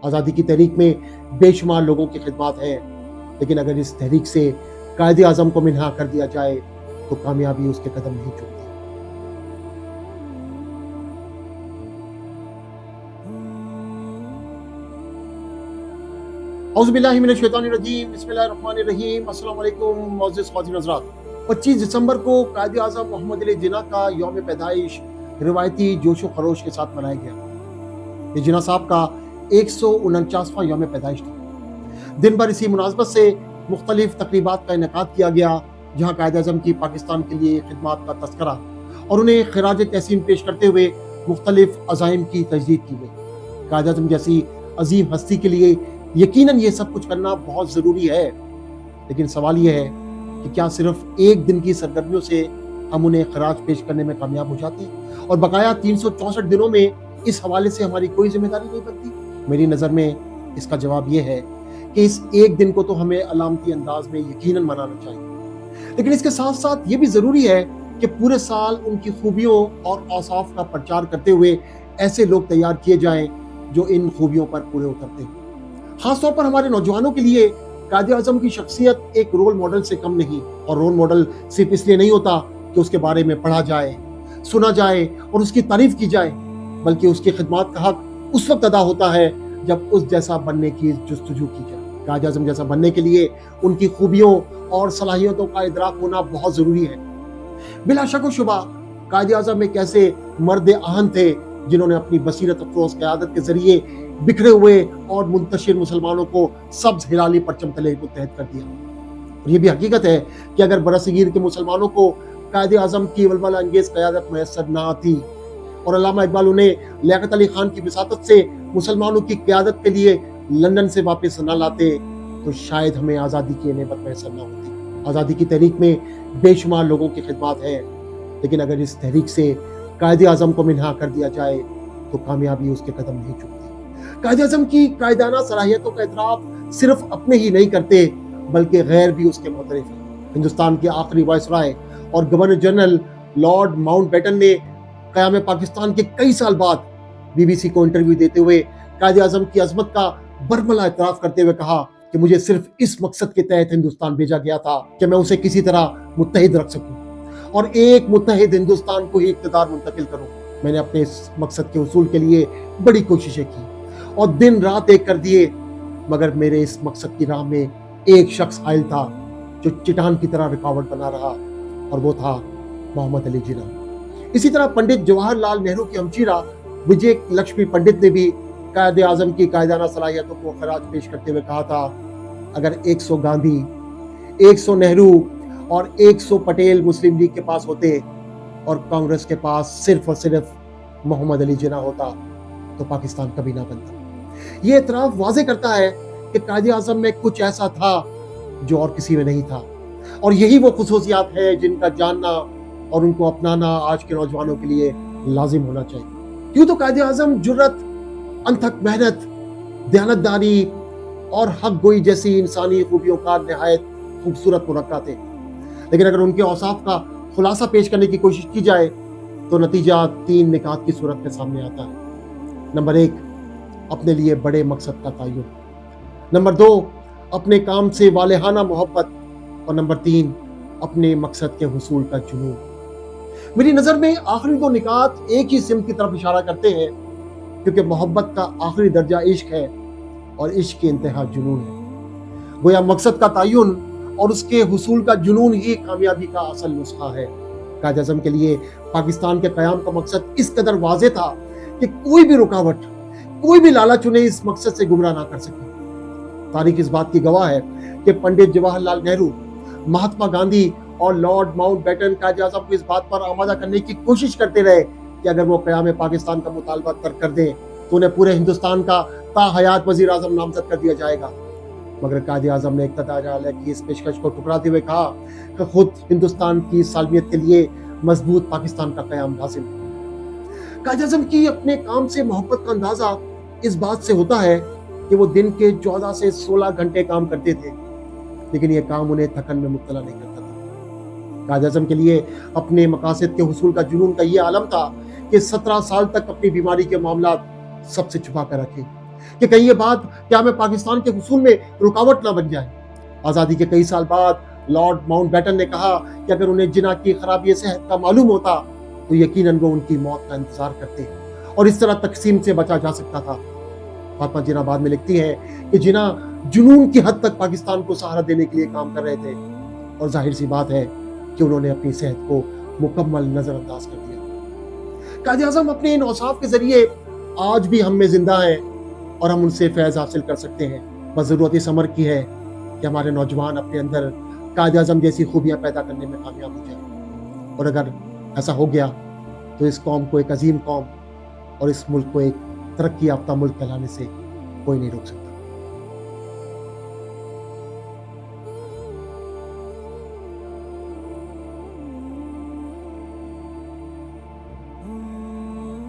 आज़ादी की तहरीक में बेशुमार लोगों की खिदमत है, लेकिन अगर इस तहरीक से कायदे आज़म को मिन्हा कर दिया जाए तो कामयाबी उसके कदम नहीं चूकती। औज़ु बिल्लाहि मिनश शैतानिर रजीम, बिस्मिल्लाहिर्रहमानिर रहीम। अस्सलाम वालेकुम मुअज़्ज़िज़ ख़वातीन हज़रात। 25 दिसंबर को कायदे आज़म मोहम्मद अली जिन्ना का यौम पैदाइश रिवायती जोश व खरोश के साथ मनाया गया। ये जिन्ना साहब का 149वां यौम पैदाइश था। दिन भर इसी मुनासबत से मुख्तलिफ तकरीबात का इनेकाद किया गया, जहाँ कायदे आज़म की पाकिस्तान के लिए खिदमत का तज़किरा और उन्हें खिराज तहसीन पेश करते हुए मुख्तलिफ अज़ाइम की तजदीद की गई। कायदे आज़म जैसी अजीम हस्ती के लिए यकीनन ये सब कुछ करना बहुत ज़रूरी है, लेकिन सवाल ये है कि क्या सिर्फ एक दिन की सरगर्मियों से हम उन्हें खराज पेश करने में कामयाब हो जाते हैं और बकाया 364 दिनों में इस हवाले से हमारी कोई जिम्मेदारी नहीं बनती? मेरी नज़र में इसका जवाब ये है कि इस एक दिन को तो हमें अलामती अंदाज में यकीनन मनाना चाहिए, लेकिन इसके साथ साथ ये भी ज़रूरी है कि पूरे साल उनकी खूबियों और औसाफ का प्रचार करते हुए ऐसे लोग तैयार किए जाएं जो इन खूबियों पर पूरे उतरते हैं। खासतौर पर हमारे नौजवानों के लिए कायदे आज़म की शख्सियत एक रोल मॉडल से कम नहीं, और रोल मॉडल सिर्फ इसलिए नहीं होता कि उसके बारे में पढ़ा जाए, सुना जाए और उसकी तारीफ की जाए, बल्कि उसकी खिदमत का हक उस वक्त अदा होता है जब उस जैसा बनने की जुस्तजू की जाए। कायदे आज़म जैसा बनने के लिए उनकी खूबियों और सलाहियतों का इदराक होना बहुत ज़रूरी है। बिला शक व शुबा कायदे आज़म एक ऐसे मर्द आहन थे जिन्होंने अपनी बसीरत अफरोज क़यादत के जरिए बिखरे हुए और मुंतशिर मुसलमानों को सब्ज हिलाली परचम तले मुत्तहद कर दिया। और ये भी हकीकत है कि अगर बरसगीर के मुसलमानों को कायदे आज़म की वलवला अंगेज क़यादत मैसर ना आती और अल्लामा इकबाल उन्हें लियाकत अली खान की विसातत से मुसलमानों की क़यादत के लिए लंदन से वापस ना लाते तो शायद हमें आज़ादी की नेमत मैसर ना होती। आज़ादी की तहरीक में बेशुमार लोगों की खिदमत है, लेकिन अगर इस तहरीक से कायदे आज़म को मिन्हा कर दिया जाए तो कामयाबी उसके कदम नहीं चूकती। कायदे आज़म की कायदाना सलाहियतों का इतराफ सिर्फ अपने ही नहीं करते, बल्कि गैर भी उसके मुतरिफ हैं। हिंदुस्तान के आखिरी वाइसराय और गवर्नर जनरल लॉर्ड माउंटबेटन ने क़याम पाकिस्तान के कई साल बाद BBC को इंटरव्यू देते हुए कायदे आज़म की अजमत का बरमला इतराफ करते हुए कहा कि मुझे सिर्फ इस मकसद के तहत हिंदुस्तान भेजा गया था कि मैं उसे किसी तरह मुत्तहिद रख सकूं और एक मुत्तहिद हिंदुस्तान को ही इक़्तिदार मुंतकिल करूं। मैंने अपने इस मकसद के उसूल के लिए बड़ी कोशिशें की और दिन रात एक कर दिए, मगर मेरे इस मकसद की राह में एक शख्स हाइल था जो चट्टान की तरह रुकावट बना रहा, और वो था मोहम्मद अली जिन्ना। इसी तरह पंडित जवाहरलाल नेहरू की हमशीरा विजय लक्ष्मी पंडित ने भी कायदे आज़म की कायदाना सलाहियतों को खराज पेश करते हुए कहा था, अगर 100 गांधी, 100 नेहरू और 100 पटेल मुस्लिम लीग के पास होते और कांग्रेस के पास सिर्फ और सिर्फ मोहम्मद अली जिन्ना होता तो पाकिस्तान कभी ना बनता। ये इतराफ वाज़े करता है कि कायदे आज़म में कुछ ऐसा था जो और किसी में नहीं था, और यही वो खुसूसियात है जिनका जानना और उनको अपनाना आज के नौजवानों के लिए लाजिम होना चाहिए। क्यों तो कायदे आज़म जुर्रत, अनथक मेहनत, दयानतदारी और हक गोई जैसी इंसानी खूबियों का नहायत खूबसूरत मुरक्का थे, लेकिन अगर उनके औसाफ का खुलासा पेश करने की कोशिश की जाए तो नतीजा 3 निकात की सूरत में सामने आता है। नंबर 1, अपने लिए बड़े मकसद का तयन। नंबर 2, अपने काम से वालेहाना मोहब्बत। और नंबर 3, अपने मकसद के हुसूल का जुनून। मेरी नज़र में आखिरी 2 निकात एक ही सिमत की तरफ इशारा करते हैं, क्योंकि मोहब्बत का आखिरी दर्जा इश्क है और इश्क की इंतहा जुनून है। गोया मकसद का तयन और उसके हुसूल का जुनून ही कामयाबी का असल नुस्खा है। कायदे आज़म के लिए पाकिस्तान के क़याम का मकसद इस कदर वाज़े था कि कोई भी रुकावट, कोई भी लालच उन्हें इस मकसद से गुमराह ना कर सके। तारीख इस बात की गवाह है कि पंडित जवाहरलाल नेहरू, महात्मा गांधी और लॉर्ड माउंटबेटन कायदे आज़म को इस बात पर आमादा करने की कोशिश करते रहे कि अगर वो क़याम पाकिस्तान का मुतालबा तर्क कर दें तो उन्हें पूरे हिंदुस्तान का ताहयात वज़ीर आज़म नामज़द कर दिया जाएगा। मगर कायदे आज़म ने इक़्तिदार की इस पेशकश को ठुकराते हुए कहा कि खुद हिंदुस्तान की सालमियत के लिए मजबूत पाकिस्तान का क़याम लाज़िम है। कायदे आज़म की अपने काम से मोहब्बत का अंदाज़ा इस बात से होता है कि वो दिन के 14 से 16 घंटे काम करते थे, लेकिन ये काम उन्हें थकन में मुब्तला नहीं करता था। कायदे आज़म के लिए अपने मकासद के हुसूल का जुनून का ये आलम था कि 17 साल तक अपनी बीमारी के मामला सबसे छुपा कर रखे, کہ कहीं ये बात क्या में पाकिस्तान के हुसूल में रुकावट ना बन जाए। आज़ादी के कई साल बाद लॉर्ड माउंटबेटन ने कहा कि अगर उन्हें जिना की खराबी सेहत का मालूम होता तो यकीनन वो उनकी मौत का इंतजार करते और इस तरह तकसीम से बचा जा सकता था। फातिमा जिना बाद में लिखती है कि जिना जुनून की हद तक पाकिस्तान को सहारा देने के लिए काम कर रहे थे और जाहिर सी बात है कि उन्होंने अपनी सेहत को मुकम्मल नजरअंदाज कर दिया। कायद आज़म अपने इन औसाफ के जरिए आज भी हम में जिंदा है और हम उनसे फैज़ हासिल कर सकते हैं। बस ज़रूरत इस अमर की है कि हमारे नौजवान अपने अंदर कायद आज़म जैसी खूबियाँ पैदा करने में कामयाब हो जाए, और अगर ऐसा हो गया तो इस कौम को एक अजीम कौम और इस मुल्क को एक तरक्की याफ्ता मुल्क कहलाने से कोई नहीं रोक सकता।